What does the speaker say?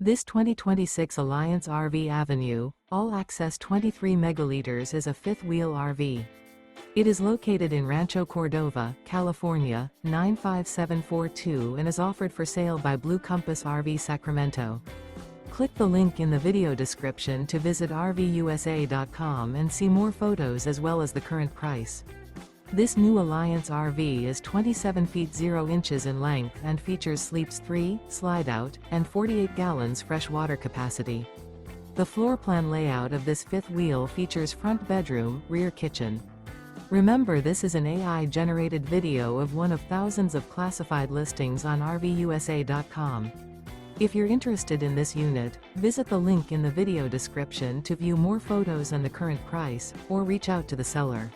This 2026 Alliance RV Avenue, all-access 23 megaliters is a fifth-wheel RV. It is located in Rancho Cordova, California, 95742 and is offered for sale by Blue Compass RV Sacramento. Click the link in the video description to visit RVUSA.com and see more photos as well as the current price. This new Alliance RV is 27 feet 0 inches in length and features sleeps 3, slide-out, and 48 gallons fresh water capacity. The floor plan layout of this fifth wheel features front bedroom, rear kitchen. Remember, this is an AI-generated video of one of thousands of classified listings on RVUSA.com. If you're interested in this unit, visit the link in the video description to view more photos and the current price, or reach out to the seller.